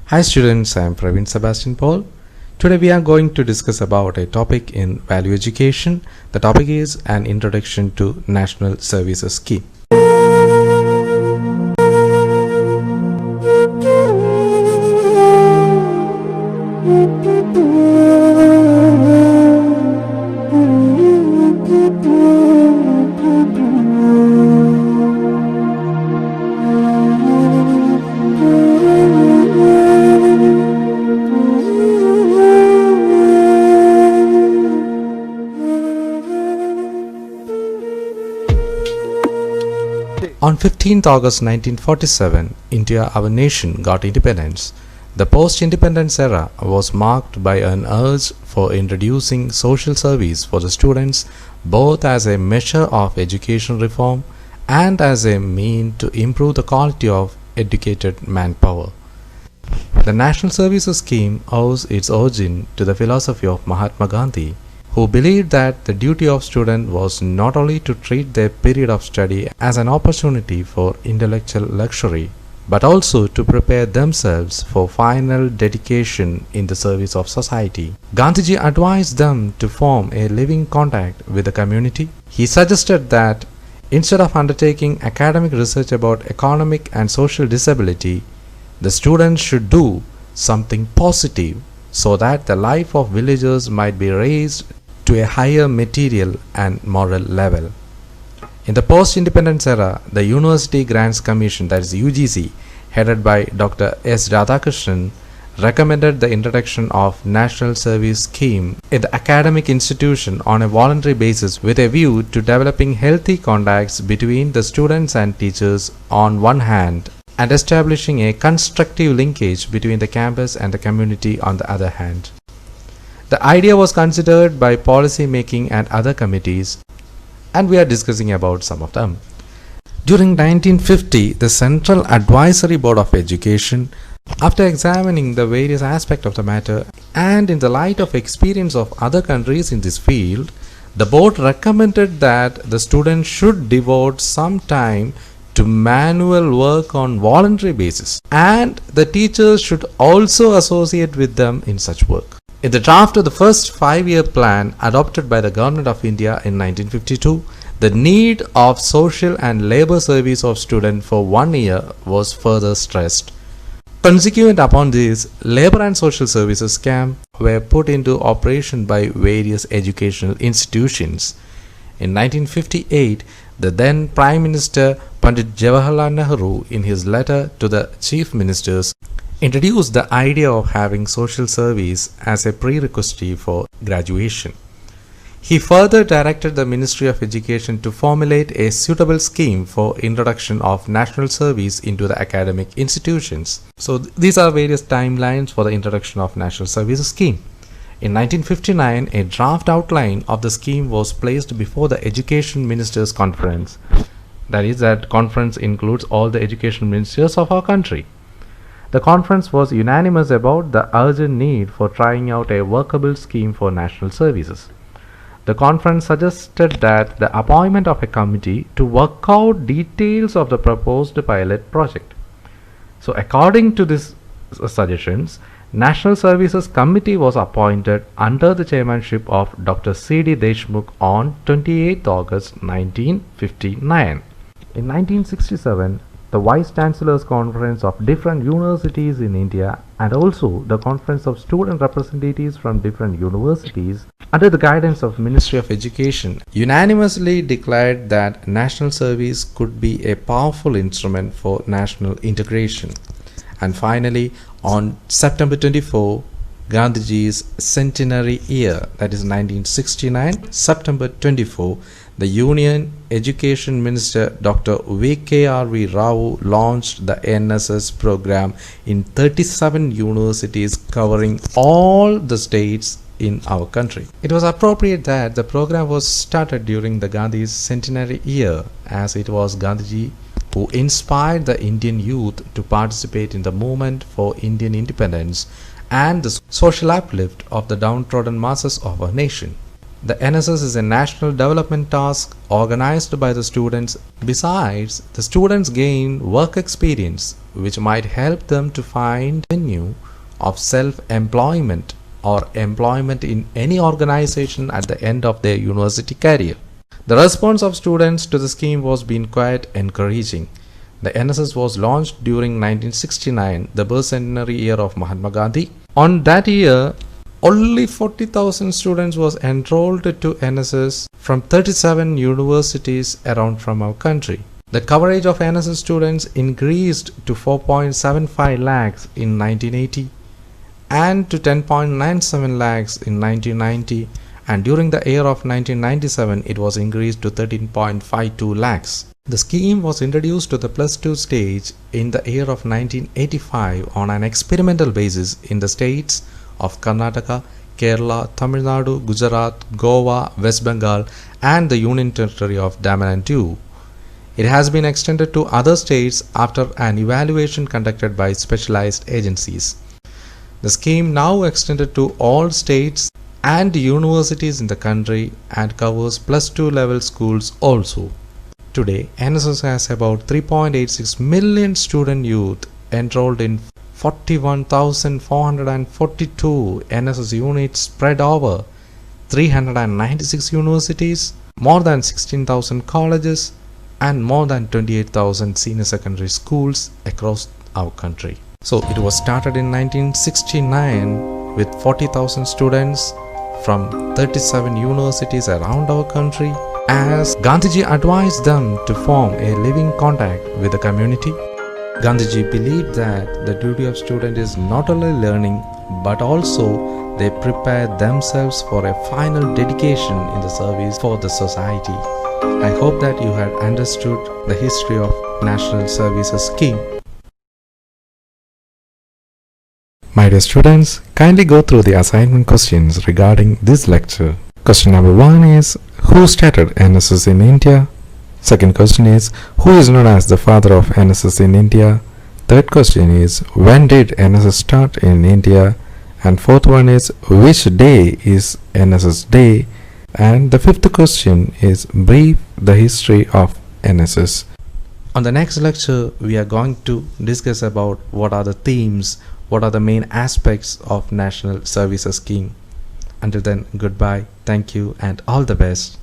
Hi students, I am Praveen Sebastian Paul. Today we are going to discuss about a topic in value education. The topic is an introduction to National Services Scheme. On 15th August 1947, India, our nation, got independence. The post-independence era was marked by an urge for introducing social service for the students, both as a measure of education reform and as a means to improve the quality of educated manpower. The National Services Scheme owes its origin to the philosophy of Mahatma Gandhi, who believed that the duty of student was not only to treat their period of study as an opportunity for intellectual luxury, but also to prepare themselves for final dedication in the service of society. Gandhiji advised them to form a living contact with the community. He suggested that instead of undertaking academic research about economic and social disability, the students should do something positive so that the life of villagers might be raised to a higher material and moral level. In the post-independence era, the University Grants Commission, that is UGC, headed by Dr. S. Radhakrishnan, recommended the introduction of National Service Scheme in the academic institution on a voluntary basis with a view to developing healthy contacts between the students and teachers on one hand and establishing a constructive linkage between the campus and the community on the other hand. The idea was considered by policy making and other committees, and we are discussing about some of them. During 1950, the Central Advisory Board of Education, after examining the various aspects of the matter and in the light of experience of other countries in this field, the board recommended that the students should devote some time to manual work on voluntary basis, and the teachers should also associate with them in such work. In the draft of the first 5-year plan adopted by the Government of India in 1952, the need of social and labor service of students for 1 year was further stressed. Consequent upon this, labor and social services camps were put into operation by various educational institutions. In 1958, the then Prime Minister Pandit Jawaharlal Nehru, in his letter to the Chief Ministers, introduced the idea of having social service as a prerequisite for graduation. He further directed the Ministry of Education to formulate a suitable scheme for introduction of national service into the academic institutions. So these are various timelines for the introduction of National Services Scheme. In 1959, a draft outline of the scheme was placed before the Education Ministers' Conference. That conference includes all the education ministers of our country. The conference was unanimous about the urgent need for trying out a workable scheme for national services. The conference suggested that the appointment of a committee to work out details of the proposed pilot project. So according to these suggestions, National Services Committee was appointed under the chairmanship of Dr. C.D. Deshmukh on 28 August 1959. In 1967, the Vice Chancellors Conference of different universities in India and also the Conference of Student Representatives from different universities, under the guidance of Ministry of Education, unanimously declared that national service could be a powerful instrument for national integration. And finally, on September 24, Gandhiji's centenary year, that is 1969, September 24, the Union Education Minister Dr. V.K.R.V. Rao launched the NSS program in 37 universities covering all the states in our country. It was appropriate that the program was started during the Gandhi's centenary year, as it was Gandhiji who inspired the Indian youth to participate in the movement for Indian independence and the social uplift of the downtrodden masses of our nation. The NSS is a national development task organized by the students. Besides, the students gain work experience which might help them to find a venue of self-employment or employment in any organization at the end of their university career. The response of students to the scheme was been quite encouraging. The NSS was launched during 1969, the bicentenary year of Mahatma Gandhi. On that year, only 40,000 students was enrolled to NSS from 37 universities around from our country. The coverage of NSS students increased to 4.75 lakhs in 1980 and to 10.97 lakhs in 1990, and during the year of 1997 it was increased to 13.52 lakhs. The scheme was introduced to the plus 2 stage in the year of 1985 on an experimental basis in the states of Karnataka, Kerala, Tamil Nadu, Gujarat, Goa, West Bengal and the Union Territory of Daman and Diu. It has been extended to other states after an evaluation conducted by specialized agencies. The scheme now extended to all states and universities in the country and covers plus 2 level schools also. Today, NSS has about 3.86 million student youth enrolled in 41,442 NSS units spread over 396 universities, more than 16,000 colleges and more than 28,000 senior secondary schools across our country. So it was started in 1969 with 40,000 students from 37 universities around our country, as Gandhiji advised them to form a living contact with the community. Gandhiji believed that the duty of student is not only learning but also they prepare themselves for a final dedication in the service for the society. I hope that you had understood the history of National Services Scheme. My dear students, kindly go through the assignment questions regarding this lecture. Question number 1 is, who started NSS in India? Second question is, who is known as the father of NSS in India? Third question is, when did NSS start in India? And fourth one is, which day is NSS Day? And the fifth question is, brief the history of NSS. On the next lecture, we are going to discuss about what are the themes, what are the main aspects of National Services Scheme. Until then, goodbye, thank you and all the best.